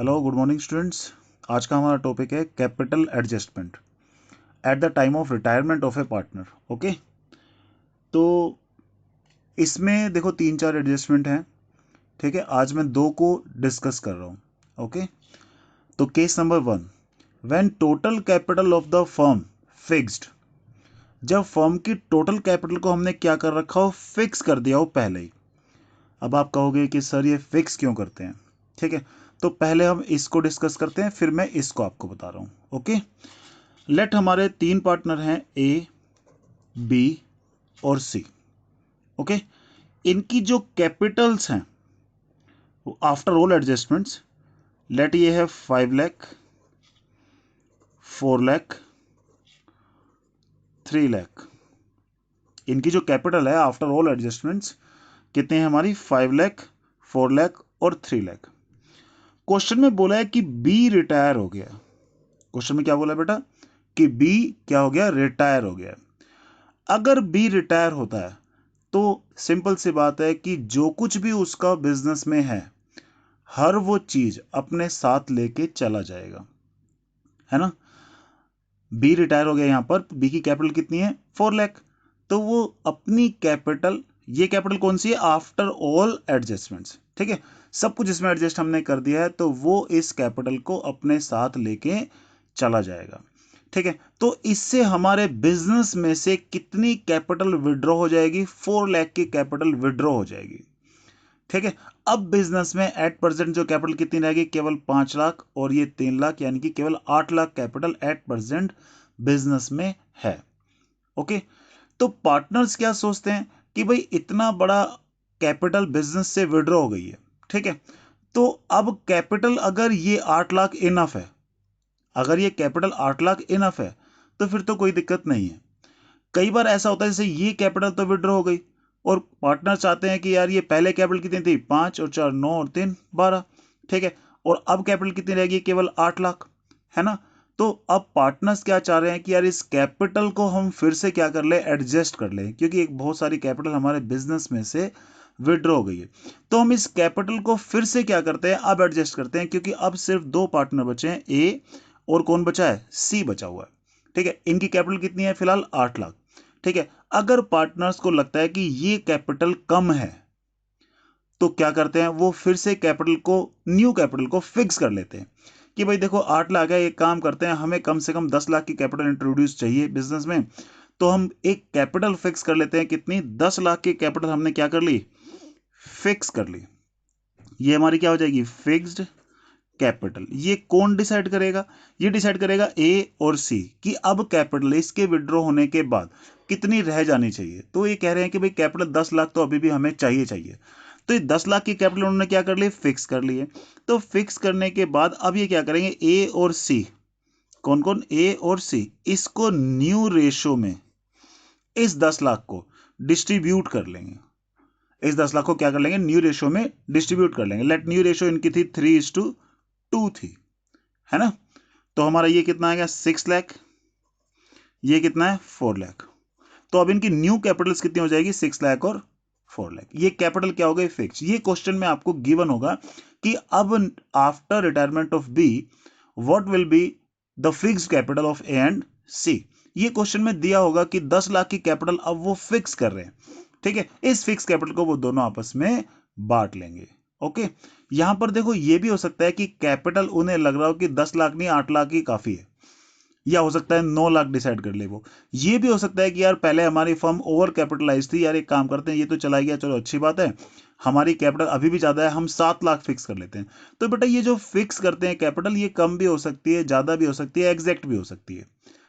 Hello good morning students. आज का हमारा टॉपिक है capital adjustment eight the time of retirement of A partner. Okay, तो इसमें देखो 3-4 एडजस्टमेंट हैं। ठीक है, आज मैं 2 को डिस्कस कर रहा हूँ। ओके, तो case number 1, when total capital of the firm fixed, जब फर्म की टोटल कैपिटल को हमने क्या कर रखा हो, फिक्स कर दिया हो पहले ही। अब आप कहोगे कि सर ये फिक्स क्यों करते हैं। ठीक है, तो पहले हम इसको डिस्कस करते हैं, फिर मैं इसको आपको बता रहा हूँ। ओके, लेट हमारे 3 पार्टनर हैं, ए, बी और सी। ओके, इनकी जो कैपिटल्स हैं आफ्टर ऑल एडजस्टमेंट्स, लेट ये है 5 लाख, 4 लाख, 3 लाख। इनकी जो कैपिटल है आफ्टर ऑल एडजस्टमेंट्स कितने हैं हमारी, 5 लाख, 4 लाख और 3 लाख। क्वेश्चन में बोला है कि बी रिटायर हो गया। क्वेश्चन में क्या बोला बेटा कि बी क्या हो गया, रिटायर हो गया। अगर बी रिटायर होता है तो सिंपल सी बात है कि जो कुछ भी उसका बिजनेस में है हर वो चीज अपने साथ लेके चला जाएगा, है ना। बी रिटायर हो गया, यहां पर बी की कैपिटल कितनी है, 4 लाख। तो वो अपनी कैपिटल, ये कैपिटल कौन सी है, आफ्टर ऑल एडजस्टमेंट्स। ठीक है, सब कुछ इसमें एडजस्ट हमने कर दिया है, तो वो इस कैपिटल को अपने साथ लेके चला जाएगा। ठीक है, तो इससे हमारे बिजनेस में से कितनी कैपिटल विड्रॉ हो जाएगी, 4 लाख की कैपिटल विड्रॉ हो जाएगी। ठीक है, अब बिजनेस में एट प्रेजेंट जो कैपिटल कितनी रहेगी, केवल 5 लाख और ये 3 लाख, यानी कि केवल 8 lakh capital at present business में है। ओके, तो पार्टनर्स क्या सोचते हैं कि भाई इतना बड़ा कैपिटल बिजनेस से विड्रॉ हो गई है। ठीक है, तो अब कैपिटल अगर ये 8 लाख इनफ है, अगर ये कैपिटल 8 लाख इनफ है तो फिर तो कोई दिक्कत नहीं है। कई बार ऐसा होता है जैसे ये कैपिटल तो विड्रॉ हो गई और पार्टनर चाहते हैं कि यार ये पहले कैपिटल कितनी थी, 5 और 4 9 और 3 12। ठीक है, और अब कैपिटल कितनी रहेगी, केवल 8 लाख, है ना। तो अब पार्टनर्स क्या चाह रहे हैं कि यार इस कैपिटल को हम फिर से क्या कर ले, एडजस्ट कर ले, क्योंकि एक बहुत सारी कैपिटल हमारे बिजनेस में से विड्रॉ हो गई है। तो हम इस कैपिटल को फिर से क्या करते हैं, अब एडजस्ट करते हैं, क्योंकि अब सिर्फ 2 पार्टनर बचे हैं, ए और कौन बचा है, सी बचा हुआ है। ठीक है, इनकी कैपिटल कितनी है, फिलहाल 8 लाख। ठीक है, अगर पार्टनर्स को लगता है कि ये कैपिटल कम है तो क्या करते हैं, वो फिर से कैपिटल को, न्यू कैपिटल को फिक्स कर लेते हैं कि भाई देखो 8 लाख है, एक काम करते हैं, हमें कम से कम 10 लाख की कैपिटल इंट्रोड्यूस चाहिए बिजनेस में, तो हम एक कैपिटल फिक्स कर लेते हैं। कितनी, 10 लाख की कैपिटल हमने क्या कर ली, फिक्स कर ली। ये हमारी क्या हो जाएगी, फिक्स्ड कैपिटल। ये कौन डिसाइड करेगा, ये डिसाइड करेगा ए और सी कि अब कैपिटल इसके विड्रॉ होने के बाद कितनी रह जानी चाहिए। तो ये कह रहे हैं कि भाई कैपिटल 10 लाख तो अभी भी हमें चाहिए चाहिए। तो ये 10 लाख की कैपिटल उन्होंने क्या कर ली, फिक्स कर लिए। तो फिक्स करने के बाद अब ये क्या करेंगे, ए और सी, कौन कौन, ए और सी, इसको न्यू रेशो में इस 10 लाख को डिस्ट्रीब्यूट कर लेंगे। इस 10 लाख को क्या कर लेंगे, न्यू रेशो में डिस्ट्रीब्यूट कर लेंगे। लेट न्यू रेशो इनकी थी 3:2 थी, है ना। तो हमारा ये कितना आ गया, 6 लाख, ये कितना है, 4 लाख। तो अब इनकी न्यू कैपिटल्स कितनी हो जाएगी, 6 लाख और 4 लाख। ये कैपिटल क्या हो गई, फिक्स। ये क्वेश्चन में आपको गिवन होगा कि अब after retirement of B what will be the fixed capital of A and C. ये क्वेश्चन में दिया होगा कि 10 लाख की कैपिटल अब वो फिक्स कर रहे हैं। ठीक है, इस फिक्स कैपिटल को वो दोनों आपस में बांट लेंगे। ओके, यहां पर देखो ये भी हो सकता है कि कैपिटल उन्हें लग रहा हो कि 10 लाख नहीं 8 लाख ही काफी है, या हो सकता है 9 लाख डिसाइड कर ले वो। ये भी हो सकता है कि यार पहले हमारी फर्म ओवर कैपिटलाइज थी, यार एक काम करते हैं, ये तो चला गया, चलो अच्छी बात है, हमारी कैपिटल अभी भी ज्यादा है, हम 7 लाख फिक्स कर लेते हैं। तो बेटा ये जो फिक्स करते हैं कैपिटल, ये कम भी हो सकती है, ज्यादा भी हो सकती है, एग्जैक्ट भी हो सकती है।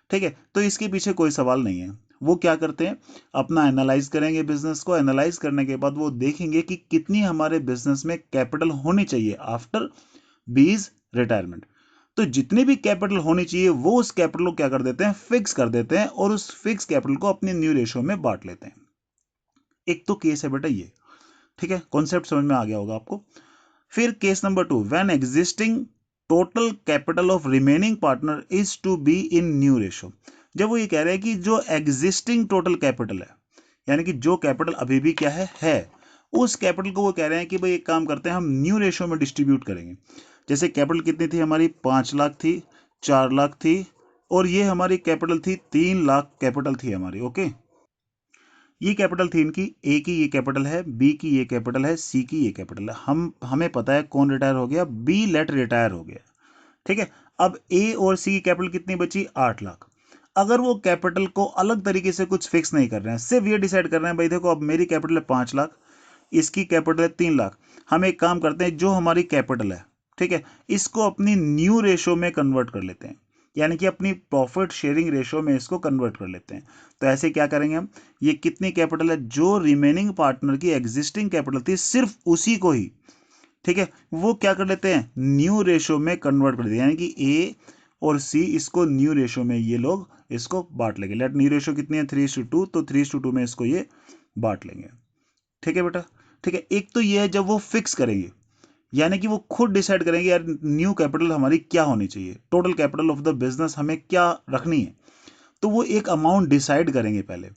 ठीक है, तो इसके पीछे कोई सवाल नहीं है। वो क्या करते हैं, अपना एनालाइज करेंगे, बिजनेस को एनालाइज करने के बाद वो देखेंगे कि कितनी हमारे बिजनेस में कैपिटल होनी चाहिए आफ्टर बीज रिटायरमेंट। तो जितनी भी कैपिटल होनी चाहिए वो उस कैपिटल को क्या कर देते हैं, फिक्स कर देते हैं, और उस फिक्स कैपिटल को अपनी न्यू रेशियो में बांट लेते हैं। एक तो केस है बेटा ये। ठीक है, कॉन्सेप्ट समझ में आ गया होगा आपको। फिर case number 2, when existing total capital of remaining partner is to be in new ratio. जब वो ये कह रहे हैं कि जो एग्जिस्टिंग टोटल कैपिटल है, यानी कि जो कैपिटल अभी भी क्या है, उस कैपिटल को वो कह रहे हैं कि भाई एक काम करते हैं, हम न्यू रेशियो में डिस्ट्रीब्यूट करेंगे। जैसे कैपिटल कितनी थी हमारी, 5 लाख थी, 4 लाख थी, और ये हमारी कैपिटल थी 3 लाख कैपिटल थी हमारी। ओके, ये कैपिटल थी इनकी, ए की ये कैपिटल है, बी की ये कैपिटल है, सी की ये कैपिटल है। हमें पता है कौन रिटायर हो गया, बी लेट रिटायर हो गया। ठीक है, अब ए और सी की कैपिटल कितनी बची, 8 लाख। अगर वो कैपिटल को अलग तरीके से कुछ फिक्स नहीं कर रहे हैं, सिर्फ ये डिसाइड कर रहे हैं भाई देखो अब मेरी कैपिटल है 5 लाख, इसकी कैपिटल है 3 लाख, हम एक काम करते हैं, जो हमारी कैपिटल है, ठीक है, इसको अपनी न्यू रेशो में कन्वर्ट कर लेते हैं, यानी कि अपनी प्रॉफिट शेयरिंग रेशो में इसको कन्वर्ट कर लेते हैं। तो ऐसे क्या करेंगे हम, ये कितनी कैपिटल है, जो रिमेनिंग पार्टनर की एग्जिस्टिंग कैपिटल थी सिर्फ उसी को ही, ठीक है, वो क्या कर लेते हैं, न्यू रेशो में कन्वर्ट कर देते हैं, यानी कि ए और सी इसको न्यू रेशो में ये लोग इसको बांट लेंगे। लेट न्यू रेशो कितनी है, 3:2, तो 3:2 में इसको ये बांट लेंगे। ठीक है बेटा, ठीक है, एक तो ये है जब वो फिक्स करेंगे, यानी कि वो खुद डिसाइड करेंगे यार न्यू कैपिटल हमारी क्या होनी चाहिए, total capital of the business हमें क्या रखनी है, तो वो एक अमाउंट डिसाइड करेंगे पहले,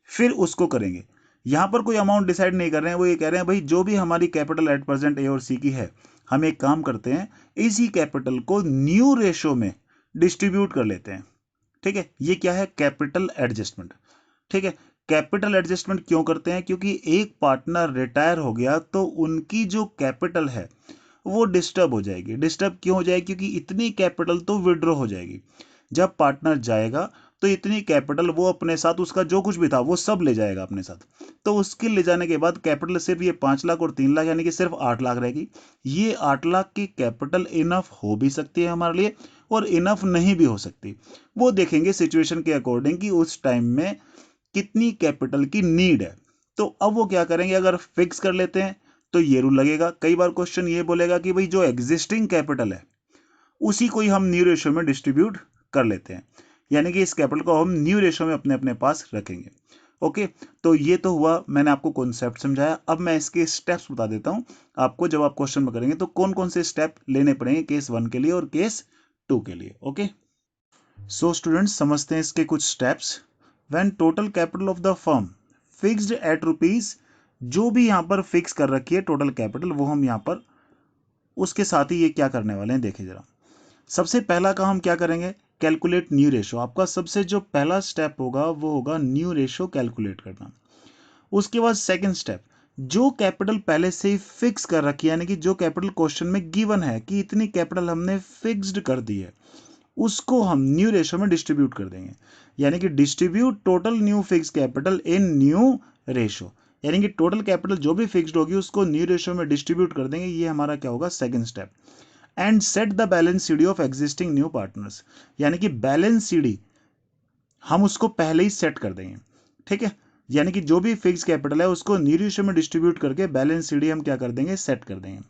फिर उसको करेंगे। यहां पर कोई अमाउंट डिसाइड नहीं कर रहे हैं, वो ये कह रहे हैं भाई जो भी हमारी कैपिटल एट प्रेजेंट ए और सी की है, हम एक काम करते हैं, इसी कैपिटल को न्यू रेशो में डिस्ट्रीब्यूट कर लेते हैं। ठीक है, ये क्या है, कैपिटल एडजस्टमेंट। ठीक है, कैपिटल एडजस्टमेंट क्यों करते हैं, क्योंकि एक पार्टनर रिटायर हो गया तो उनकी जो कैपिटल है वो डिस्टर्ब हो जाएगी। डिस्टर्ब क्यों हो जाएगी, क्योंकि इतनी कैपिटल तो विड्रॉ हो जाएगी। जब पार्टनर जाएगा तो इतनी कैपिटल वो अपने साथ, उसका जो कुछ भी था वो सब ले जाएगा अपने साथ। तो उसके ले जाने के बाद कैपिटल सिर्फ ये 5 लाख और 3 लाख यानी कि सिर्फ 8 लाख रहेगी। ये 8 लाख की कैपिटल इनफ हो भी सकती है हमारे लिए और इनफ नहीं भी हो सकती, वो देखेंगे सिचुएशन के अकॉर्डिंग कि उस टाइम में कितनी कैपिटल की नीड है। तो अब वो क्या करेंगे, अगर फिक्स कर लेते हैं तो ये रूल लगेगा। कई बार क्वेश्चन ये बोलेगा कि भाई जो एग्जिस्टिंग कैपिटल है उसी को ही हम न्यू रेशियो में डिस्ट्रीब्यूट कर लेते हैं, यानी कि इस कैपिटल को हम न्यू रेशियो में अपने अपने पास रखेंगे। ओके, तो ये तो हुआ, मैंने आपको कॉन्सेप्ट समझाया। अब मैं इसके स्टेप्स बता देता हूं आपको, जब आप क्वेश्चन में करेंगे तो कौन कौन से स्टेप लेने पड़ेंगे केस 1 के लिए और केस 2 के लिए। ओके, सो स्टूडेंट्स समझते हैं इसके कुछ steps. When total capital of the firm fixed at rupees, जो भी यहां पर फिक्स कर रखी है टोटल कैपिटल वो हम यहां पर उसके साथ ही ये क्या करने वाले हैं देखिए जरा। सबसे पहला काम हम क्या करेंगे, कैलकुलेट न्यू रेशो। आपका सबसे जो पहला स्टेप होगा वो होगा न्यू रेशो कैलकुलेट करना। उसके बाद सेकंड स्टेप, जो कैपिटल पहले से ही फिक्स कर रखी है, यानी कि जो कैपिटल क्वेश्चन में गिवन है कि इतनी कैपिटल हमने फिक्स्ड कर दी है, उसको हम न्यू रेशो में डिस्ट्रीब्यूट कर देंगे, यानी कि distribute total new fix capital in new ratio, यानी कि टोटल कैपिटल जो भी फिक्स्ड होगी उसको न्यू रेशो में डिस्ट्रीब्यूट कर देंगे। ये हमारा क्या होगा, second step. And set the balance CD of existing new partners, यानी कि बैलेंस सीडी हम उसको पहले ही सेट कर देंगे। ठीक है, यानी कि जो भी फिक्स कैपिटल है उसको न्यू रेशियो में डिस्ट्रीब्यूट करके बैलेंस सीडी हम क्या कर देंगे, सेट कर देंगे।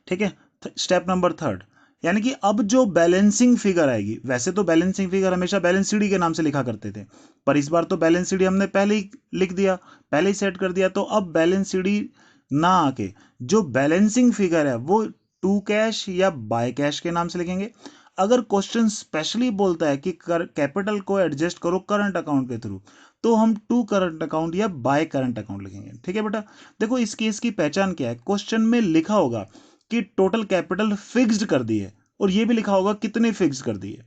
ठीक है, स्टेप नंबर थर्ड, यानी कि अब जो बैलेंसिंग फिगर आएगी, वैसे तो बैलेंसिंग फिगर हमेशा बैलेंस सीडी के नाम से लिखा करते थे, पर इस बार तो बैलेंस सीडी हमने पहले ही लिख दिया, पहले ही सेट कर दिया, तो अब बैलेंस सीडी ना आके जो बैलेंसिंग फिगर है वो टू कैश या बाय कैश के नाम से लिखेंगे। अगर क्वेश्चन स्पेशली बोलता है कि कैपिटल को एडजस्ट करो करंट अकाउंट के थ्रू, तो हम टू करंट अकाउंट या बाय करंट अकाउंट लिखेंगे। ठीक है बेटा, देखो इस केस की पहचान क्या है, क्वेश्चन में लिखा होगा कि टोटल कैपिटल फिक्स्ड कर दी है और ये भी लिखा होगा कितने फिक्स कर दी है।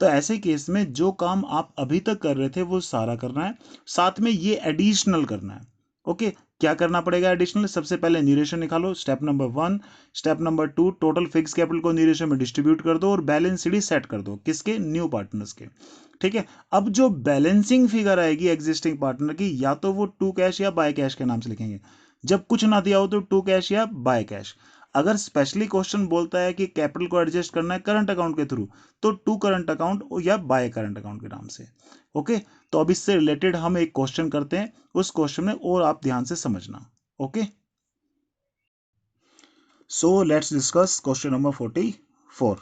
तो ऐसे केस में जो काम आप अभी तक कर रहे थे वो सारा करना है, साथ में ये एडिशनल करना है। ओके, क्या करना पड़ेगा एडिशनल, सबसे पहले न्यू रेशियो निकालो, step number 1। Step number 2, total fix capital को न्यू रेशियो में डिस्ट्रीब्यूट कर दो और बैलेंस सीडी सेट कर दो, किसके, न्यू पार्टनर्स के। ठीक है, अब जो बैलेंसिंग फिगर आएगी एग्जिस्टिंग पार्टनर की, या तो वो टू कैश या बाय कैश के नाम से लिखेंगे, जब कुछ ना दिया हो तो टू कैश या बाय कैश। अगर स्पेशली क्वेश्चन बोलता है कि कैपिटल को एडजस्ट करना है करंट अकाउंट के थ्रू, तो टू करंट अकाउंट या बाय करंट अकाउंट के नाम से। ओके, तो अब इससे रिलेटेड हम एक क्वेश्चन करते हैं, उस क्वेश्चन में और आप ध्यान से समझना। Okay, so let's discuss question number 44।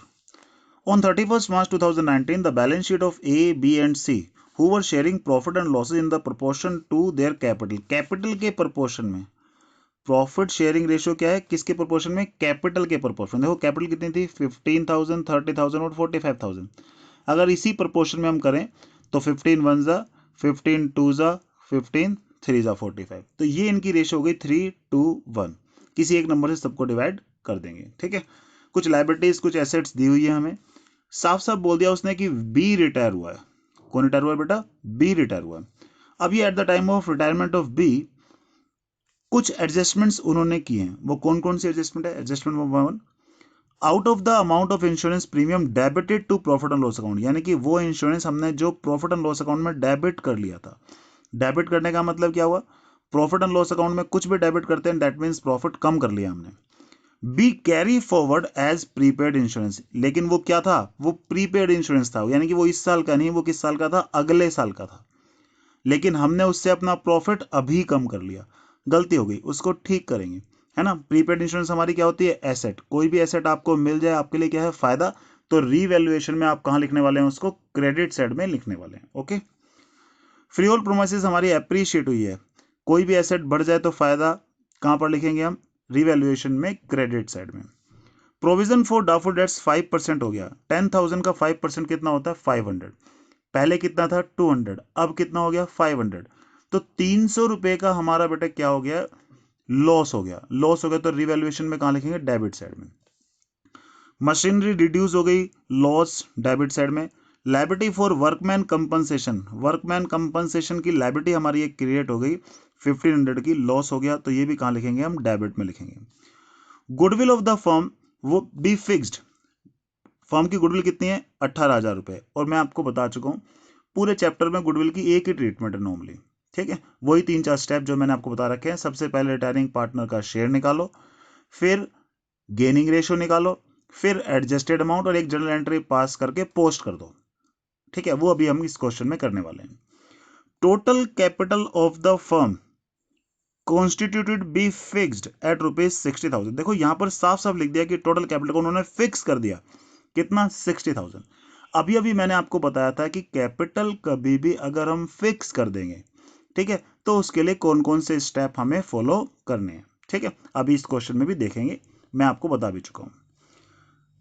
On 31st March 2019, the balance sheet of A, B and C, who were sharing profit and losses in the proportion to their capital, capital के proportion में, profit sharing ratio क्या है, किसके proportion में, capital के proportion. देखो capital कितनी थी, 15,000, 30,000 और 45,000। अगर इसी प्रोपोर्शन में हम करें तो 15 वन जा 15 टू जा 15 3 जा 45, तो ये इनकी रेशियो हो गई 3:1। किसी एक नंबर से सबको डिवाइड कर देंगे। ठीक है, कुछ लाइबिलिटीज कुछ एसेट्स दी हुई है हमें, साफ साफ बोल दिया उसने कि बी रिटायर हुआ है। कौन रिटायर हुआ है बेटा? बी रिटायर हुआ है। अब ये at the time of retirement of B कुछ एडजस्टमेंट्स उन्होंने किए हैं। वो कौन कौन सी एडजस्टमेंट है? Adjustment number 1, out of the amount of insurance premium debited to profit and loss account, यानी कि वो इंश्योरेंस हमने जो प्रॉफिट एंड लॉस अकाउंट में डेबिट कर लिया था। डेबिट करने का मतलब क्या हुआ? प्रॉफिट एंड लॉस अकाउंट में कुछ भी डेबिट करते हैं दैट मीन्स प्रॉफिट कम कर लिया हमने। B carry forward as prepaid insurance, लेकिन वो क्या था? वो प्रीपेड इंश्योरेंस था, यानी कि वो इस साल का नहीं, वो किस साल का था? अगले साल का था, लेकिन हमने उससे अपना प्रॉफिट अभी कम कर लिया। गलती हो गई, उसको ठीक करेंगे, है ना। प्रीपेड इंश्योरेंस हमारी क्या होती है? एसेट। कोई भी एसेट आपको मिल जाए आपके लिए क्या है? फायदा। तो रीवैल्यूएशन में आप कहां लिखने वाले हैं? उसको क्रेडिट साइड में लिखने वाले हैं। ओके। फ्री होल्ड प्रोमिसेस हमारी अप्रिशिएट हुई है। कोई भी एसेट बढ़ जाए तो फायदा कहां पर लिखेंगे हम? रीवैल्यूएशन में, क्रेडिट साइड में। प्रोविजन फॉर डाउटफुल डेट्स 5% हो गया। 10,000 का 5% कितना होता है? 500। पहले कितना था? 200, अब कितना हो गया? 500। तो 300 रुपए का हमारा बेटा क्या हो गया? लॉस हो गया। लॉस हो गया तो रिवैल्यूएशन में कहां लिखेंगे? डेबिट साइड में। मशीनरी रिड्यूस हो गई, लॉस डेबिट साइड में। Liability for workman compensation, workman compensation की लायबिलिटी हमारी एक क्रिएट हो गई 1500 की, लॉस हो गया तो ये भी कहां लिखेंगे हम? डेबिट में लिखेंगे। गुडविल ऑफ द फर्म वो बी फिक्स्ड, फर्म की गुडविल कितनी है? 18,000 रुपए। और मैं आपको बता चुका हूं पूरे चैप्टर में गुडविल की एक ही ट्रीटमेंट है नॉर्मली, ठीक है। वही 3-4 स्टेप जो मैंने आपको बता रखे हैं। सबसे पहले रिटायरिंग पार्टनर का शेयर निकालो, फिर गेनिंग रेशियो निकालो, फिर एडजस्टेड अमाउंट और एक जर्नल एंट्री पास करके पोस्ट कर दो, ठीक है। वो अभी हम इस क्वेश्चन में करने वाले हैं। Total capital of the firm constituted be fixed at ₹60,000। देखो यहां पर साफ साफ लिख दिया कि टोटल कैपिटल को उन्होंने फिक्स कर दिया। कितना? 60,000। अभी अभी मैंने आपको बताया था कि कैपिटल कभी भी अगर हम फिक्स कर देंगे, ठीक है, तो उसके लिए कौन कौन से स्टेप हमें फॉलो करने हैं, ठीक है। अभी इस क्वेश्चन में भी देखेंगे, मैं आपको बता भी चुका हूं।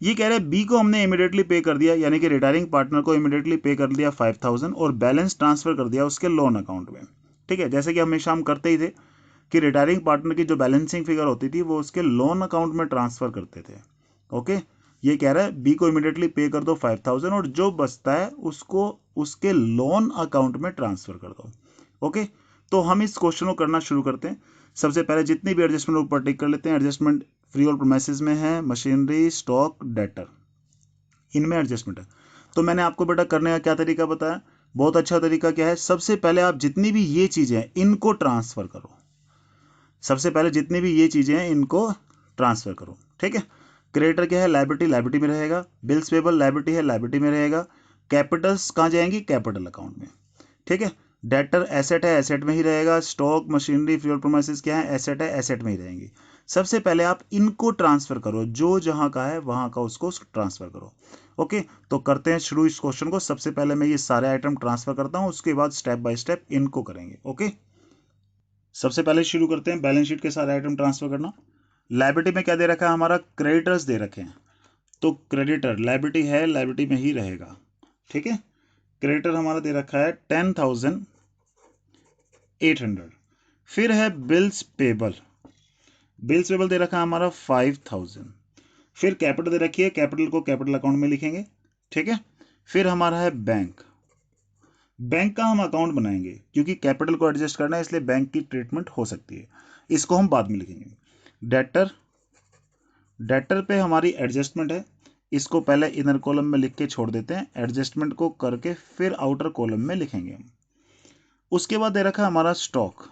ये कह रहे हैं बी को हमने इमीडिएटली पे कर दिया, यानी कि रिटायरिंग पार्टनर को इमीडिएटली पे कर दिया 5,000 और बैलेंस ट्रांसफर कर दिया उसके लोन अकाउंट में, ठीक है। जैसे कि हमेशा हम करते ही थे कि रिटायरिंग पार्टनर की जो बैलेंसिंग फिगर होती थी वो उसके लोन अकाउंट में ट्रांसफर करते थे। ओके। ये कह रहा है बी को इमीडिएटली पे कर दो 5,000 और जो बचता है उसको उसके लोन अकाउंट में ट्रांसफर कर दो। ओके। तो हम इस क्वेश्चन को करना शुरू करते हैं। सबसे पहले जितनी भी एडजस्टमेंट ऊपर टिक कर लेते हैं। एडजस्टमेंट फ्री होल्ड प्रोमिसेस में है, मशीनरी, स्टॉक, डेटर, इनमें एडजस्टमेंट है। तो मैंने आपको बेटा करने का क्या तरीका बताया? बहुत अच्छा तरीका क्या है? सबसे पहले आप जितनी भी ये चीजें हैं इनको ट्रांसफर करो। सबसे पहले जितनी भी ये चीजें हैं इनको ट्रांसफर करो, ठीक है। क्रेडिटर क्या है? लायबिलिटी, लायबिलिटी में रहेगा। बिल्स पेबल लायबिलिटी है, लायबिलिटी में रहेगा। कैपिटल्स कहाँ जाएंगी? कैपिटल अकाउंट में, ठीक है। डेटर एसेट है, एसेट में ही रहेगा। Stock, machinery, free hold promises क्या है? एसेट है, एसेट में ही रहेंगी। सबसे पहले आप इनको ट्रांसफर करो, जो जहां का है वहां का उसको ट्रांसफर करो। ओके। तो करते हैं शुरू इस क्वेश्चन को। सबसे पहले मैं ये सारे आइटम ट्रांसफर करता हूं, उसके बाद स्टेप बाय स्टेप इनको करेंगे। ओके। सबसे पहले शुरू करते हैं बैलेंस शीट के सारे आइटम ट्रांसफर करना। लायबिलिटी में क्या दे रखा है? हमारा क्रेडिटर्स दे रखे हैं, तो क्रेडिटर लायबिलिटी है, लायबिलिटी में ही रहेगा, ठीक है। क्रेडिटर हमारा दे रखा है 10,800। फिर है बिल्स पेबल, बिल्स पेबल दे रखा है हमारा 5,000। फिर कैपिटल दे रखी है, कैपिटल को कैपिटल अकाउंट में लिखेंगे, ठीक है। फिर हमारा है बैंक, बैंक का हम अकाउंट बनाएंगे क्योंकि कैपिटल को एडजस्ट करना है, इसलिए बैंक की ट्रीटमेंट हो सकती है, इसको हम बाद में लिखेंगे। डेटर, डेटर पे हमारी एडजस्टमेंट है, इसको पहले इनर कॉलम में लिख के छोड़ देते हैं, एडजस्टमेंट को करके फिर आउटर कॉलम में लिखेंगे हम। उसके बाद दे रखा है हमारा स्टॉक,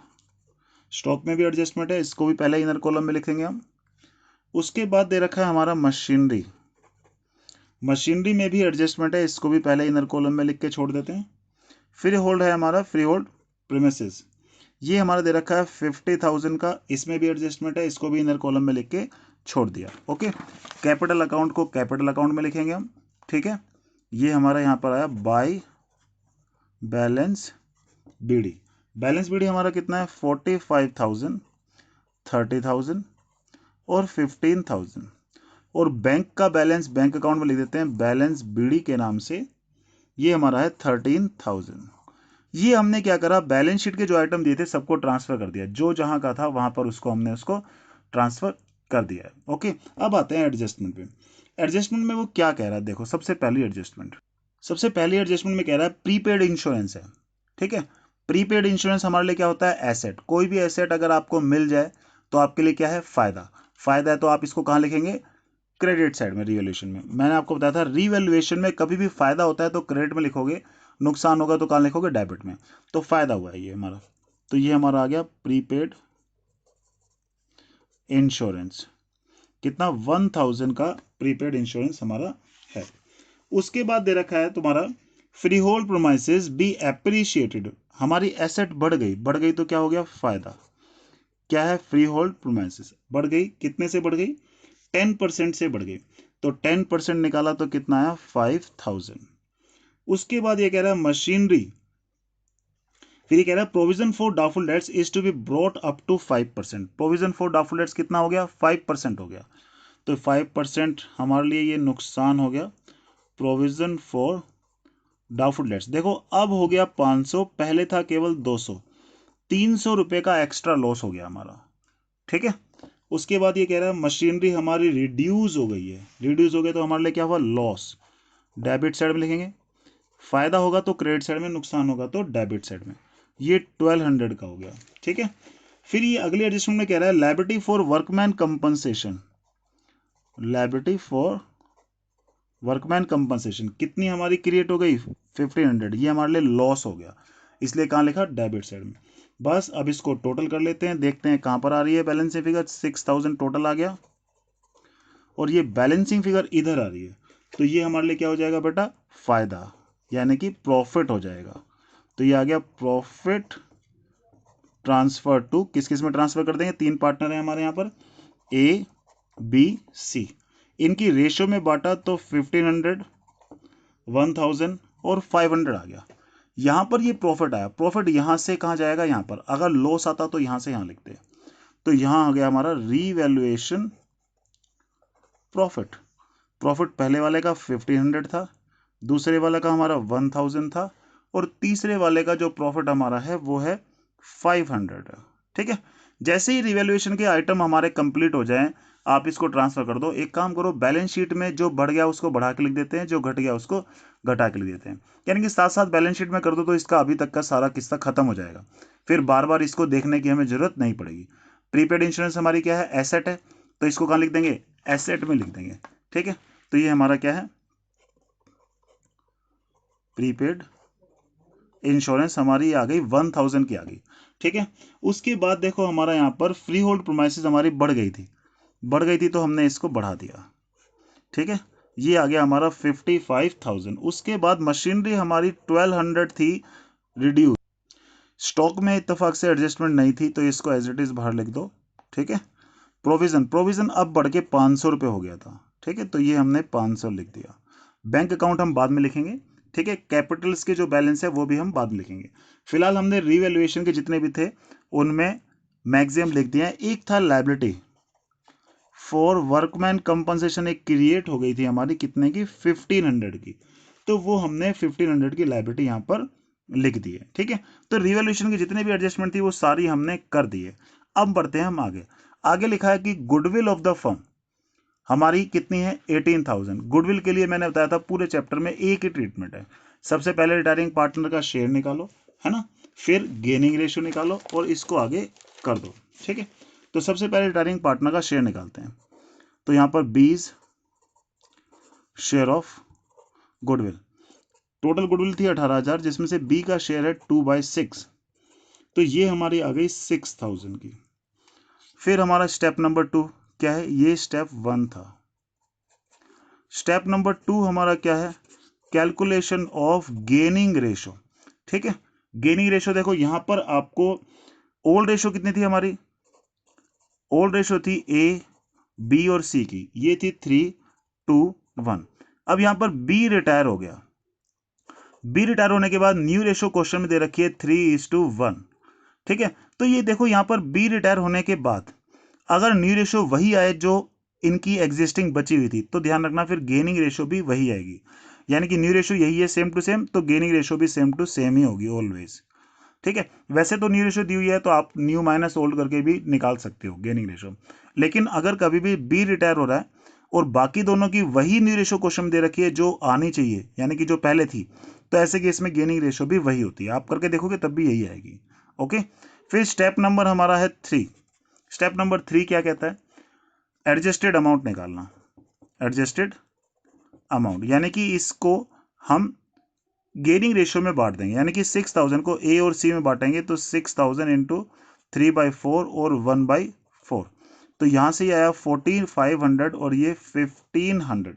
स्टॉक में भी एडजस्टमेंट है, इसको भी पहले इनर कॉलम में लिखेंगे हम। उसके बाद दे रखा है हमारा मशीनरी, मशीनरी में भी एडजस्टमेंट है, इसको भी पहले इनर कॉलम में लिख के छोड़ देते हैं। फ्री होल्ड है हमारा, फ्री होल्ड प्रीमिसेस, ये हमारा दे रखा है 50,000 का, इसमें भी एडजस्टमेंट है, इसको भी इनर कॉलम में लिख के छोड़ दिया। ओके। कैपिटल अकाउंट को कैपिटल अकाउंट में लिखेंगे हम, ठीक है। ये हमारा यहाँ पर आया by balance BD. Balance BD हमारा कितना है? 45,000, 30,000 और 15,000। और बैंक का बैलेंस बैंक अकाउंट में लिख देते हैं बैलेंस बीडी के नाम से, ये हमारा है 13,000। ये हमने क्या करा? बैलेंस शीट के जो आइटम दिए थे सबको ट्रांसफर कर दिया, जो जहां का था वहां पर उसको हमने उसको ट्रांसफर कर दिया है। ओके। अब आते हैं एडजस्टमेंट पे। एडजस्टमेंट में वो क्या कह रहा है, देखो सबसे पहली एडजस्टमेंट में कह रहा है प्रीपेड इंश्योरेंस है, ठीक है। प्रीपेड इंश्योरेंस हमारे लिए क्या होता है, एसेट, कोई भी एसेट अगर आपको मिल जाए तो आपके लिए क्या है, फायदा। फायदा है तो आप इसको कहाँ लिखेंगे, क्रेडिट साइड में, रिवैल्यूएशन में। मैंने आपको बताया था रिवैल्यूएशन में कभी भी फायदा होता है तो क्रेडिट में लिखोगे, नुकसान होगा तो कहाँ लिखोगे, डेबिट में। तो फायदा हुआ है ये हमारा, तो ये हमारा आ गया प्रीपेड इंश्योरेंस। कितना, 1000 का प्रीपेड इंश्योरेंस हमारा है। उसके बाद दे रखा है तुम्हारा फ्री होल्ड प्रोमाइसेस बी एप्रिशिएटेड, हमारी एसेट बढ़ गई तो क्या हो गया, फायदा। क्या है, फ्री होल्ड प्रोमाइसेस बढ़ गई, कितने से बढ़ गई, 10% से बढ़ गई। तो 10% निकाला तो कितना आया, 5000। उसके बाद ये कह रहा है मशीनरी, फिर ये कह रहा है provision for doubtful debts is to be brought up to 5%। Provision for doubtful debts कितना हो गया, 5% हो गया। तो 5% हमारे लिए ये नुकसान हो गया। प्रोविजन फॉर डाउटफुल डेट्स देखो अब हो गया 500, पहले था केवल 200, 300 रुपए का एक्स्ट्रा लॉस हो गया हमारा, ठीक है। उसके बाद ये कह रहा है मशीनरी हमारी रिड्यूस हो गई है, रिड्यूस हो गई तो हमारे लिए क्या हुआ, लॉस। डेबिट साइड में लिखेंगे, फायदा होगा तो क्रेडिट साइड में, नुकसान होगा तो डेबिट साइड में। ये 1200 का हो गया, ठीक है। फिर ये अगले एडजस्टमेंट में कह रहा है liability for workman compensation, liability for workman compensation कितनी हमारी क्रिएट हो गई, 1500, ये हमारे लिए लॉस हो गया, इसलिए कहाँ लिखा, डेबिट साइड में। बस अब इसको टोटल कर लेते हैं, देखते हैं कहाँ पर आ रही है बैलेंसिंग फिगर, 6000 टोटल आ गया, और ये बैलेंसिंग फिगर इधर आ रही है, तो ये हमारे लिए क्या हो जाएगा बेटा, फायदा, यानी कि प्रॉफिट हो जाएगा। तो ये आ गया प्रॉफिट ट्रांसफर टू, किस किस में ट्रांसफर कर देंगे, 3 पार्टनर हैं हमारे यहाँ पर, ए बी सी, इनकी रेशियो में बांटा तो 1500, 1000 और 500 आ गया। यहां पर ये प्रॉफिट आया, प्रॉफिट यहां से कहां जाएगा, यहां पर। अगर लॉस आता तो यहां से यहां लिखते हैं, तो यहां आ गया हमारा रीवैल्यूएशन प्रॉफिट। प्रॉफिट पहले वाले का 1500 था, दूसरे वाले का हमारा 1000 था, और तीसरे वाले का जो प्रॉफिट हमारा है वो है 500, ठीक है। जैसे ही रिवैल्यूएशन के आइटम हमारे कंप्लीट हो जाएं, आप इसको ट्रांसफर कर दो। एक काम करो, बैलेंस शीट में जो बढ़ गया उसको बढ़ा के लिख देते हैं, जो घट गया उसको घटा के लिख देते हैं, यानी कि साथ साथ बैलेंस शीट में कर दो तो इसका अभी तक का सारा किस्सा खत्म हो जाएगा, फिर बार बार इसको देखने की हमें जरूरत नहीं पड़ेगी। प्रीपेड इंश्योरेंस हमारी क्या है, एसेट है, तो इसको कहाँ लिख देंगे, एसेट में लिख देंगे, ठीक है। तो ये हमारा क्या है, प्रीपेड इंश्योरेंस हमारी आ गई 1000 की आ गई, ठीक है। उसके बाद देखो हमारा यहाँ पर फ्री होल्ड प्रोमाइसेस हमारी बढ़ गई थी तो हमने इसको बढ़ा दिया, ठीक है। ये आ गया हमारा 55,000। उसके बाद मशीनरी हमारी 1200 थी, रिड्यूस। स्टॉक में इत्तेफाक से एडजस्टमेंट नहीं थी तो इसको एज इट इज बाहर लिख दो, ठीक है। प्रोविजन अब बढ़ के 500 रुपये हो गया था, ठीक है, तो ये हमने 500 लिख दिया। बैंक अकाउंट हम बाद में लिखेंगे, ठीक है। कैपिटल्स के जो बैलेंस है वो भी हम बाद में लिखेंगे। फिलहाल हमने रीवैल्यूएशन के जितने भी थे उनमें मैक्सिमम लिख दिया है। एक था लायबिलिटी फॉर वर्कमैन कंपनसेशन, एक क्रिएट हो गई थी हमारी, कितने की, 1500 की, तो वो हमने 1500 की लायबिलिटी यहाँ पर लिख दी है, ठीक है। तो रिवैल्यूएशन की जितने भी एडजस्टमेंट थी वो सारी हमने कर दी है। अब बढ़ते हैं हम आगे। आगे लिखा है कि गुडविल ऑफ द फर्म हमारी कितनी है, 18,000। गुडविल के लिए मैंने बताया था पूरे चैप्टर में एक ही ट्रीटमेंट है। सबसे पहले रिटायरिंग पार्टनर का शेयर निकालो, है ना, फिर गेनिंग रेशियो निकालो और इसको आगे कर दो, ठीक है। तो सबसे पहले रिटायरिंग पार्टनर का शेयर निकालते हैं, तो यहां पर 20 share of goodwill, total goodwill थी 18,000, जिसमें से बी का शेयर है 2/6, तो ये हमारी आ गई 6,000 की। फिर हमारा स्टेप नंबर 2 क्या है, ये स्टेप 1 था। स्टेप नंबर 2 हमारा क्या है, कैलकुलेशन ऑफ गेनिंग रेशो, ठीक है। गेनिंग रेशो देखो यहां पर आपको ओल्ड रेशो कितनी थी हमारी, ओल्ड रेशो थी ए बी और सी की, ये थी 3:1। अब यहां पर बी रिटायर हो गया, बी रिटायर होने के बाद न्यू रेशो क्वेश्चन में दे रखी है 3:1, ठीक है। तो ये देखो यहां पर बी रिटायर होने के बाद अगर न्यू रेशो वही आए जो इनकी एग्जिस्टिंग बची हुई थी तो ध्यान रखना फिर गेनिंग रेशो भी वही आएगी, यानी कि न्यू रेशो यही है सेम टू सेम, तो गेनिंग रेशो भी सेम टू सेम ही होगी ऑलवेज, ठीक है। वैसे तो न्यू रेशो दी हुई है तो आप न्यू माइनस ओल्ड करके भी निकाल सकते हो गेनिंग रेशो, लेकिन अगर कभी भी बी रिटायर हो रहा है और बाकी दोनों की वही न्यू रेशो क्वेश्चन दे रखी है जो आनी चाहिए, यानी कि जो पहले थी, तो ऐसे केस में गेनिंग रेशो भी वही होती है। आप करके देखोगे तब भी यही आएगी। ओके, फिर स्टेप नंबर हमारा है 3। स्टेप नंबर 3 क्या कहता है? एडजस्टेड अमाउंट निकालना। एडजस्टेड अमाउंट यानी कि इसको हम गेनिंग रेशियो में बांट देंगे, यानी कि 6000 को ए और सी में बांटेंगे तो 6000 इंटू 3/4 और 1/4, तो यहां से ये आया 14500 और ये 1500।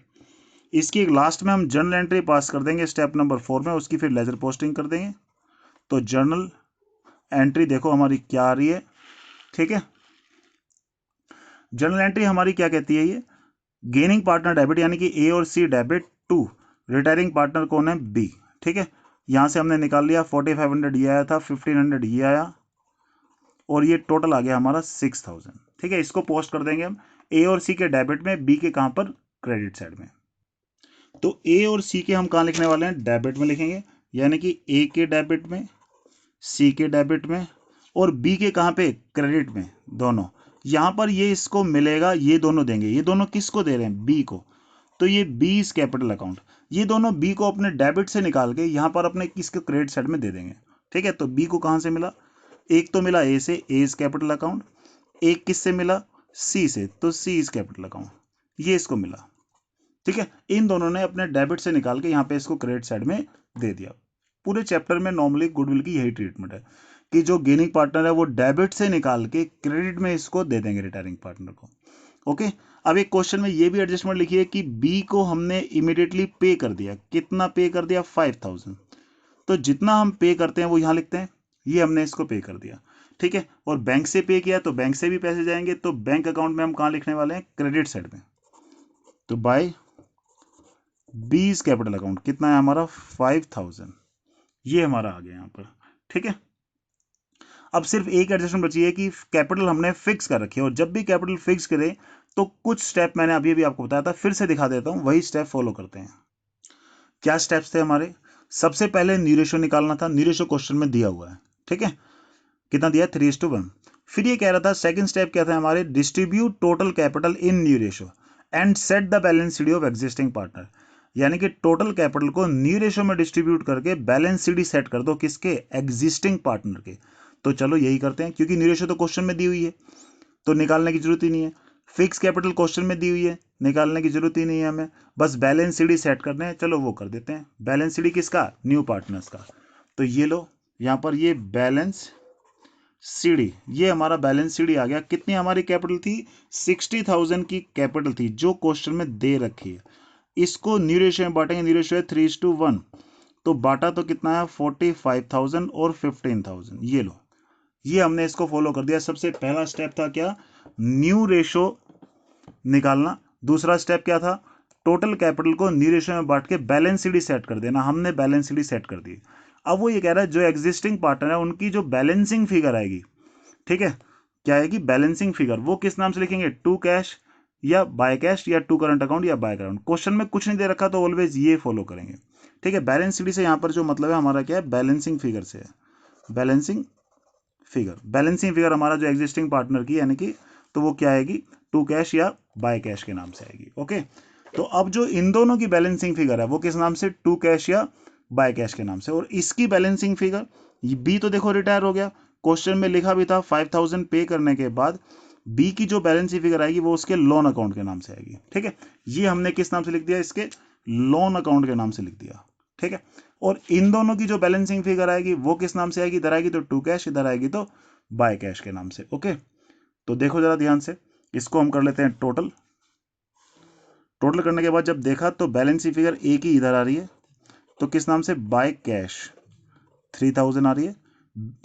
इसकी एक लास्ट में हम जर्नल एंट्री पास कर देंगे स्टेप नंबर 4 में, उसकी फिर लेजर पोस्टिंग कर देंगे। तो जर्नल एंट्री देखो हमारी क्या आ रही है, ठीक है। जर्नल एंट्री हमारी क्या कहती है? ये गेनिंग पार्टनर डेबिट यानी कि ए और सी डेबिट टू रिटायरिंग पार्टनर कौन है? बी, ठीक है। यहां से हमने निकाल लिया 4500 ये आया था, 1500 ये आया और ये टोटल आ गया हमारा 6000, ठीक है। इसको पोस्ट कर देंगे हम ए और सी के डेबिट में, बी के कहां पर? क्रेडिट साइड में। तो ए और सी के हम कहां लिखने वाले हैं? डेबिट में लिखेंगे, यानी कि ए के डेबिट में, सी के डेबिट में और बी के कहां पे? क्रेडिट में, दोनों। यहां पर ये इसको मिलेगा, ये दोनों देंगे। ये दोनों किसको दे रहे हैं? बी को। तो ये बी इज कैपिटल अकाउंट, ये दोनों बी को अपने डेबिट से निकाल के यहां पर अपने किसके? क्रेडिट साइड में दे देंगे, ठीक है। तो बी को कहां से मिला? एक तो मिला ए से, ए इज कैपिटल अकाउंट। एक किससे मिला? सी से, तो सी इज कैपिटल अकाउंट, ये इसको मिला, ठीक है। इन दोनों ने अपने डेबिट से निकाल के यहाँ पे इसको क्रेडिट साइड में दे दिया। पूरे चैप्टर में नॉर्मली गुडविल की यही ट्रीटमेंट है कि जो गेनिंग पार्टनर है वो डेबिट से निकाल के क्रेडिट में इसको दे देंगे रिटायरिंग पार्टनर को। ओके, अब एक क्वेश्चन में ये भी एडजस्टमेंट लिखी है कि बी को हमने इमीडिएटली पे कर दिया। कितना पे कर दिया? 5000। तो जितना हम पे करते हैं वो यहाँ लिखते हैं, ये हमने इसको पे कर दिया, ठीक है। और बैंक से पे किया तो बैंक से भी पैसे जाएंगे, तो बैंक अकाउंट में हम कहाँ लिखने वाले हैं? क्रेडिट साइड में। तो बाय बीज कैपिटल अकाउंट कितना है हमारा? 5000, ये हमारा आ गया यहाँ पर, ठीक है। अब सिर्फ एक एडजस्टमेंट बची है कि कैपिटल हमने फिक्स कर रखी है, और जब भी कैपिटल फिक्स करें तो कुछ स्टेप मैंने अभी भी आपको बताया था, फिर से दिखा देता हूं, वही स्टेप फॉलो करते हैं। क्या स्टेप्स थे हमारे? सबसे पहले न्यू रेशियो निकालना था, न्यू रेशियो क्वेश्चन में दिया हुआ है, ठीक है। कितना दिया? 3:1। फिर ये कह रहा था सेकंड स्टेप क्या था हमारे? Distribute total capital in new ratio and set the balance sheet of existing partner, यानी कि टोटल कैपिटल को न्यू रेशियो में डिस्ट्रीब्यूट करके बैलेंस शीट सेट कर दो, किसके? एग्जिस्टिंग पार्टनर के। तो चलो यही करते हैं, क्योंकि न्यू रेशियो तो क्वेश्चन में दी हुई है तो निकालने की जरूरत ही नहीं है। फिक्स कैपिटल क्वेश्चन में दी हुई है, निकालने की जरूरत ही नहीं है हमें, बस बैलेंस शीट सेट करने हैं। चलो वो कर देते हैं। बैलेंस शीट किसका? न्यू पार्टनर्स का। तो ये लो, यहां पर ये बैलेंस सीडी, ये हमारा बैलेंस सीडी आ गया। कितनी हमारी कैपिटल थी? 60,000 की कैपिटल थी जो क्वेश्चन में दे रखी है। इसको न्यू रेशियो में बांटेंगे, न्यू रेशियो है 3:1, तो बांटा तो कितना है? 45,000 और 15,000, ये लो, ये हमने इसको फॉलो कर दिया। सबसे पहला स्टेप था क्या? न्यू रेशियो निकालना। दूसरा स्टेप क्या था? टोटल कैपिटल को न्यू रेशियो में बांट के बैलेंस सीडी सेट कर देना। हमने बैलेंस सीडी सेट कर दी। अब वो ये कह रहा है जो एग्जिस्टिंग पार्टनर है उनकी जो बैलेंसिंग फिगर आएगी, ठीक है, क्या आएगी? Balancing figure. वो किस नाम से लिखेंगे? टू कैश या बाय कैश या टू करंट अकाउंट या बाय करंट। क्वेश्चन में कुछ नहीं दे रखा तो ऑलवेज ये फॉलो करेंगे, ठीक है। बैलेंस शीट से यहाँ पर जो मतलब है हमारा क्या है? बैलेंसिंग फिगर से है। बैलेंसिंग फिगर, बैलेंसिंग फिगर हमारा जो एग्जिस्टिंग पार्टनर की, यानी कि तो वो क्या आएगी? टू कैश या बाय कैश के नाम से आएगी। ओके, तो अब जो इन दोनों की बैलेंसिंग फिगर है वो किस नाम से? टू कैश या बाय कैश के नाम से। और इसकी बैलेंसिंग फिगर, बी तो देखो रिटायर हो गया, क्वेश्चन में लिखा भी था 5000 पे करने के बाद बी की जो बैलेंसिंग फिगर आएगी वो उसके लोन अकाउंट के नाम से आएगी, ठीक है। ये हमने किस नाम से लिख दिया? इसके लोन अकाउंट के नाम से लिख दिया, ठीक है। और इन दोनों की जो बैलेंसिंग फिगर आएगी वो किस नाम से आएगी? इधर आएगी तो टू कैश, इधर आएगी तो बाय कैश के नाम से। ओके, तो देखो जरा ध्यान से, इसको हम कर लेते हैं टोटल। टोटल करने के बाद जब देखा तो बैलेंसिंग फिगर ए की इधर आ रही है, तो किस नाम से? बाय कैश 3000 आ रही है।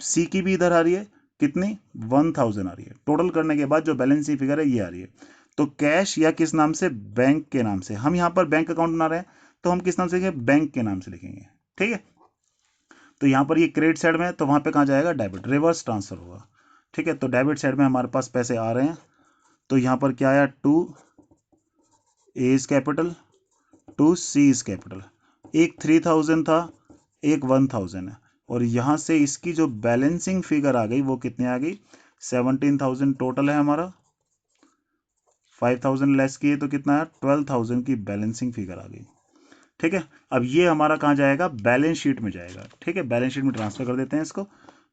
सी की भी इधर आ रही है, कितनी? 1000 आ रही है। टोटल करने के बाद जो बैलेंसिंग फिगर है ये आ रही है। तो कैश या किस नाम से? बैंक के नाम से। हम यहाँ पर बैंक अकाउंट बना रहे हैं तो हम किस नाम से लिखेंगे? बैंक के नाम से लिखेंगे, ठीक है। तो यहाँ पर ये क्रेडिट साइड में है तो वहां पे कहाँ जाएगा? डेबिट, रिवर्स ट्रांसफर होगा, ठीक है। तो डेबिट साइड में हमारे पास पैसे आ रहे हैं, तो यहाँ पर क्या आया? To A is capital, to C is capital. एक 3000 था, एक 1000 है, और यहां से इसकी जो बैलेंसिंग फिगर आ गई वो कितनी आ गई? 17,000 टोटल है हमारा, 5000 लेस किए तो कितना है 12,000 की बैलेंसिंग फिगर आ गई। ठीक है, अब ये हमारा कहाँ जाएगा, बैलेंस शीट में जाएगा। ठीक है, बैलेंस शीट में ट्रांसफर कर देते हैं इसको।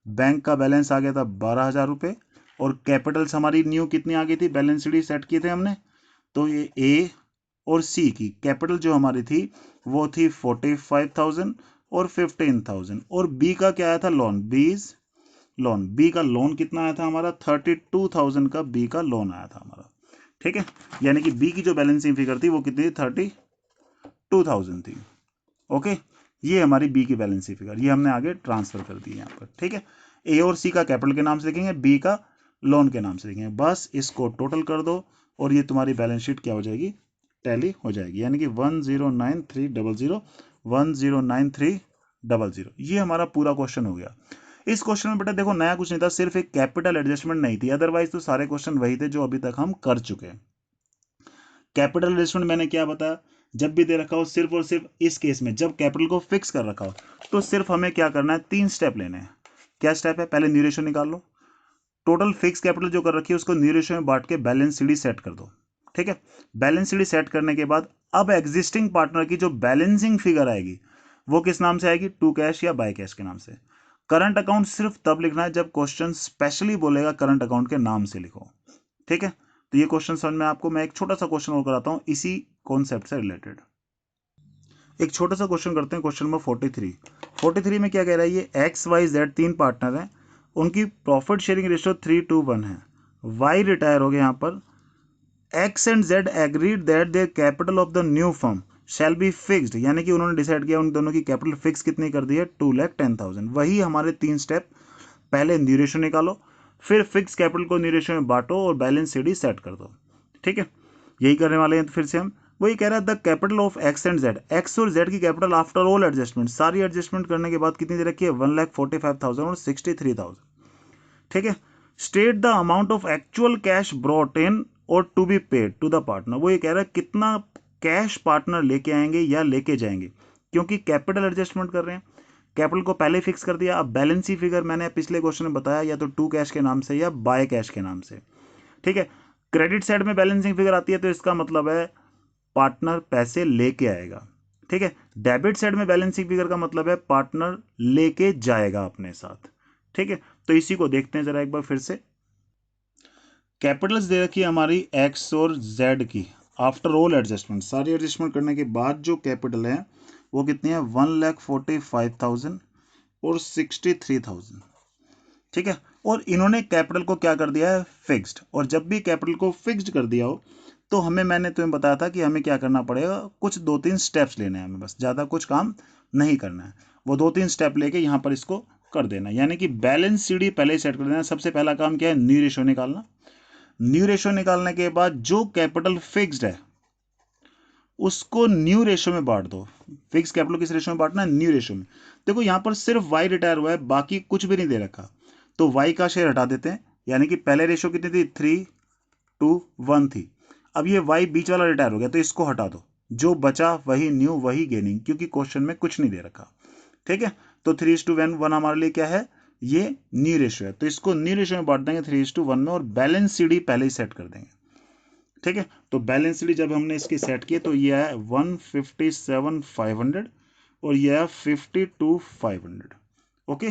बैंक का बैलेंस आ गया था 12,000 रुपये, और कैपिटल्स हमारी न्यू कितनी आ गई थी, बैलेंस शीट सेट किए थे हमने, तो ये ए और सी की कैपिटल जो हमारी थी वो थी 45,000 और 15,000, और बी का क्या आया था, लोन, बीज लोन, बी का लोन कितना आया था हमारा 32,000 का बी का लोन आया था हमारा। ठीक है, यानी कि बी की जो बैलेंसिंग फिगर थी वो कितनी थी, 32,000 थी। ओके, ये हमारी बी की बैलेंसिंग फिगर, ये हमने आगे ट्रांसफर कर दी यहाँ पर। ठीक है, ए और सी का कैपिटल के नाम से लिखेंगे, बी का लोन के नाम से लिखेंगे, बस इसको टोटल कर दो और ये तुम्हारी बैलेंस शीट क्या हो जाएगी, टैली हो जाएगी। यानी कि 109300 109300, ये हमारा पूरा क्वेश्चन हो गया। इस क्वेश्चन में बेटा देखो नया कुछ नहीं था, सिर्फ एक कैपिटल एडजस्टमेंट नहीं थी, अदरवाइज तो सारे क्वेश्चन वही थे जो अभी तक हम कर चुके हैं। कैपिटल एडजस्टमेंट मैंने क्या बताया, जब भी दे रखा हो, सिर्फ और सिर्फ इस केस में जब कैपिटल को फिक्स कर रखा हो, तो सिर्फ हमें क्या करना है, 3 स्टेप लेने हैं। क्या स्टेप है, पहले न्यू रेशियो निकाल लो, टोटल फिक्स कैपिटल जो कर रखी है उसको न्यू रेशियो में बांट के बैलेंस सीडी सेट कर दो। ठीक है, बैलेंस सीडी सेट करने के बाद अब एग्जिस्टिंग पार्टनर की जो बैलेंसिंग फिगर आएगी वो किस नाम से आएगी, टू कैश या बाय कैश के नाम से। करंट अकाउंट सिर्फ तब लिखना है जब क्वेश्चन स्पेशली बोलेगा करंट अकाउंट के नाम से लिखो। ठीक है, तो ये क्वेश्चन समझ में आपको, मैं एक छोटा सा क्वेश्चन और कराता हूं इसी कॉन्सेप्ट से रिलेटेड। एक छोटा सा क्वेश्चन करते हैं, क्वेश्चन नंबर 43 में क्या कह रहा है, ये एक्स वाई जेड 3 पार्टनर हैं, उनकी प्रॉफिट शेयरिंग रेशियो 3:1 है, वाई रिटायर हो गए यहाँ पर, x and Z agreed that their capital of the new firm shall be fixed, यानी कि उन्होंने डिसाइड किया उन दोनों की कैपिटल फिक्स कितनी कर दी है, 2,10,000। वही हमारे 3 स्टेप, पहले न्यू रेशियो निकालो, फिर फिक्स कैपिटल को न्यू रेशियो में बांटो और बैलेंस सीडी सेट कर दो। ठीक है, यही करने वाले हैं। तो फिर से हम वही कह रहा है, the capital of x and Z, x और जेड की कैपिटल आफ्टर ऑल एडजस्टमेंट, सारी एडजस्टमेंट करने के बाद कितनी दे रखी है, 1,45,000 और 63,000। ठीक है, state the amount of actual cash brought in or to be paid to the partner, वो ये कह रहा है कितना कैश पार्टनर लेके आएंगे या लेके जाएंगे, क्योंकि कैपिटल एडजस्टमेंट कर रहे हैं, कैपिटल को पहले फिक्स कर दिया। अब बैलेंस शीट फिगर मैंने पिछले क्वेश्चन में बताया, या तो टू कैश के नाम से या बाय कैश के नाम से। ठीक है, क्रेडिट साइड में बैलेंसिंग फिगर आती है तो इसका मतलब है पार्टनर पैसे लेके आएगा। ठीक है, डेबिट साइड में बैलेंसिंग फिगर का मतलब है पार्टनर लेके जाएगा अपने साथ। ठीक है, तो इसी को देखते हैं जरा एक बार फिर से। कैपिटल्स दे रखी है हमारी एक्स और जेड की, आफ्टर ऑल एडजस्टमेंट, सारी एडजस्टमेंट करने के बाद जो कैपिटल है वो कितनी है, 1,45,000 और 63,000। ठीक है, और इन्होंने कैपिटल को क्या कर दिया है, फिक्स्ड, और जब भी कैपिटल को फिक्स्ड कर दिया हो तो हमें, मैंने तुम्हें बताया था कि हमें क्या करना पड़ेगा, कुछ 2-3 स्टेप्स लेने हैं हमें, बस ज़्यादा कुछ काम नहीं करना है, वो 2-3 स्टेप लेके यहाँ पर इसको कर देना, यानी कि बैलेंस सीडी पहले ही सेट कर देना। सबसे पहला काम क्या है, न्यू रेशियो निकालना। न्यू रेशियो निकालने के बाद जो कैपिटल फिक्स्ड है उसको न्यू रेशियो में बांट दो। फिक्स कैपिटल किस रेशियो में बांटना है, न्यू रेशियो में। देखो यहाँ पर सिर्फ वाई रिटायर हुआ है, बाकी कुछ भी नहीं दे रखा, तो वाई का शेयर हटा देते हैं, यानी कि पहले रेशियो कितनी थी, 3:1 थी। अब ये वाई बीच वाला रिटायर हो गया तो इसको हटा दो, जो बचा वही न्यू वही गेनिंग, क्योंकि क्वेश्चन में कुछ नहीं दे रखा। ठीक है, तो 3:1 हमारे लिए क्या है, ये न्यू रेशियो है, तो इसको न्यू रेशियो में बांट देंगे 3:1 में, और बैलेंस सीडी पहले ही सेट कर देंगे। ठीक है, तो बैलेंस सीडी जब हमने इसकी सेट की तो ये आया 157,500 और ये आया 52,500। ओके,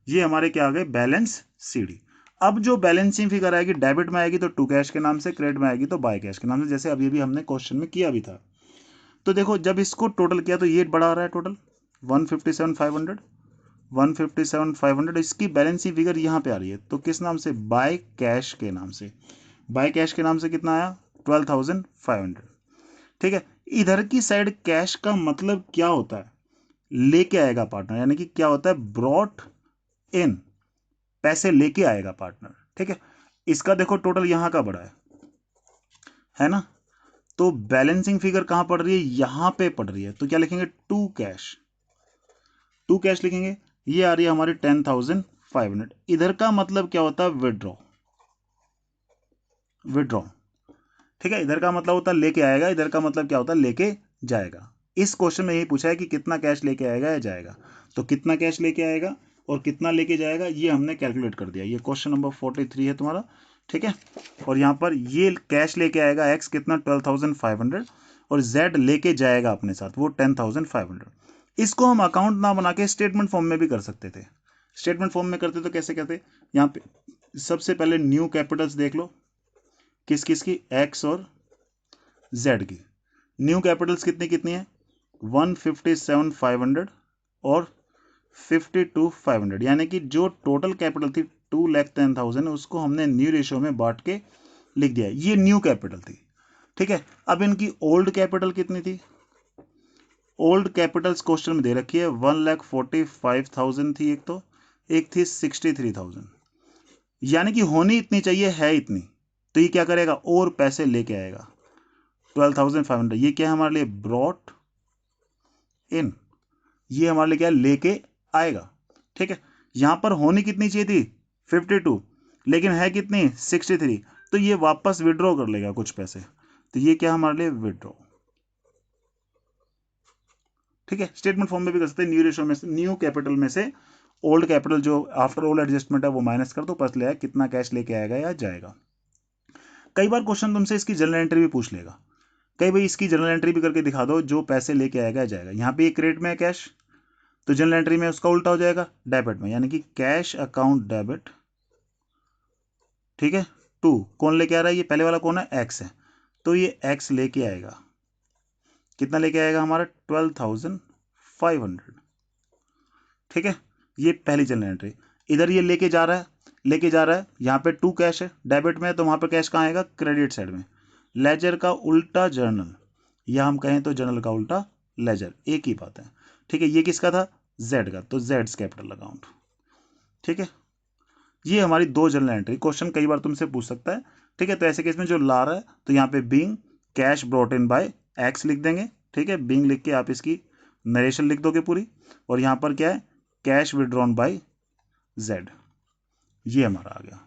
ये हमारे क्या आ गए, बैलेंस सीडी। अब जो बैलेंसिंग फिगर आएगी, डेबिट में आएगी तो टू कैश के नाम से, क्रेडिट में आएगी तो बाय कैश के नाम से, जैसे अभी भी हमने क्वेश्चन में किया भी था। तो देखो जब इसको टोटल किया तो ये बढ़ा रहा है, टोटल 157,500 157,500, इसकी बैलेंसिंग फिगर यहाँ पे आ रही है, तो किस नाम से, बाय कैश के नाम से। बाय कैश के नाम से कितना आया, 12,500। ठीक है, इधर की साइड कैश का मतलब क्या होता है, लेके आएगा पार्टनर, यानी कि क्या होता है, ब्रॉट इन, पैसे लेके आएगा पार्टनर। ठीक है, इसका देखो टोटल यहां का बड़ा है ना, तो बैलेंसिंग फिगर कहां पड़ रही है, यहां पे पड़ रही है, तो क्या लिखेंगे, टू कैश लिखेंगे। ये आ रही है हमारी 10,500। इधर का मतलब क्या होता है, विड्रॉ। ठीक है, इधर का मतलब होता है लेके आएगा, इधर का मतलब क्या होता है, लेके जाएगा। इस क्वेश्चन में यही पूछा है कि कितना कैश लेके आएगा या जाएगा, तो कितना कैश लेके आएगा और कितना लेके जाएगा ये हमने कैलकुलेट कर दिया। ये क्वेश्चन नंबर 43 है तुम्हारा, ठीक है। और यहाँ पर ये कैश लेके आएगा एक्स कितना 12,500 और जेड लेके जाएगा अपने साथ वो 10,500। इसको हम अकाउंट ना बना के स्टेटमेंट फॉर्म में भी कर सकते थे। स्टेटमेंट फॉर्म में करते तो कैसे करते, यहाँ पे सबसे पहले न्यू कैपिटल्स देख लो किस किस की, एक्स और जेड की। न्यू कैपिटल्स कितनी कितनी है 157,500 और 52,500, यानी कि जो टोटल कैपिटल थी 2,10,000 उसको हमने न्यू रेशियो में बांट के लिख दिया, ये न्यू कैपिटल थी। ठीक है, अब इनकी ओल्ड कैपिटल कितनी थी, ओल्ड कैपिटल्स क्वेश्चन में दे रखी है 1,45,000 थी एक तो, एक थी 63,000, यानी कि होनी इतनी चाहिए है इतनी, तो ये क्या करेगा और पैसे लेके आएगा 12,500। ये क्या है हमारे लिए ब्रॉट इन, ये हमारे लिए क्या लेके आएगा। ठीक है, यहां पर होनी कितनी चाहिए थी 52 लेकिन है कितनी 63, तो ये वापस विड्रॉ कर लेगा कुछ पैसे, तो ये क्या हमारे लिए विड्रॉ। ठीक है, स्टेटमेंट फॉर्म में भी कर सकते हैं, न्यू रेशियो में से न्यू कैपिटल में से ओल्ड कैपिटल जो आफ्टर ऑल एडजस्टमेंट है वो माइनस कर दो, पता चलेगा कितना कैश लेके आएगा या जाएगा। कई बार क्वेश्चन तुमसे इसकी जनरल एंट्री भी पूछ लेगा, कई भाई इसकी जनरल एंट्री भी करके दिखा दो जो पैसे लेके आएगा या जाएगा। यहाँ पे ये क्रेडिट में है कैश, तो जनरल एंट्री में उसका उल्टा हो जाएगा डेबिट में, यानी कि कैश अकाउंट डेबिट। ठीक है, टू कौन लेके आ रहा है, ये पहले वाला कौन है एक्स है, तो ये एक्स लेके आएगा, कितना लेके आएगा हमारा 12,500। ठीक है, ये पहली जनरल एंट्री। इधर ये लेके जा रहा है, लेके जा रहा है, यहाँ पे टू कैश है डेबिट में, तो वहां पे कैश कहाँ आएगा क्रेडिट साइड में। लेजर का उल्टा जर्नल, या हम कहें तो जर्नल का उल्टा लेजर, एक ही बात है। ठीक है, ये किसका था जेड का, तो जेड्स कैपिटल अकाउंट। ठीक है, ये हमारी दो जनरल एंट्री, क्वेश्चन कई बार तुमसे पूछ सकता है। ठीक है, तो ऐसे केस में जो ला रहा है तो यहाँ पे being cash brought in by x लिख देंगे। ठीक है, बीइंग लिख के आप इसकी नरेशन लिख दोगे पूरी, और यहाँ पर क्या है कैश विड्रॉन बाय जेड, ये हमारा आ गया।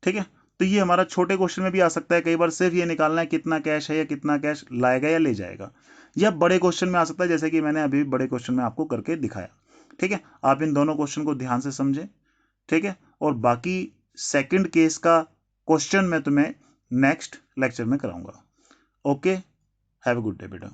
ठीक है, तो ये हमारा छोटे क्वेश्चन में भी आ सकता है, कई बार सिर्फ ये निकालना है कितना कैश है या कितना कैश लाएगा या ले जाएगा, या बड़े क्वेश्चन में आ सकता है जैसे कि मैंने अभी बड़े क्वेश्चन में आपको करके दिखाया। ठीक है, आप इन दोनों क्वेश्चन को ध्यान से समझें। ठीक है, और बाकी सेकंड केस का क्वेश्चन मैं तुम्हें नेक्स्ट लेक्चर में कराऊंगा। Okay, have a good day बेटा।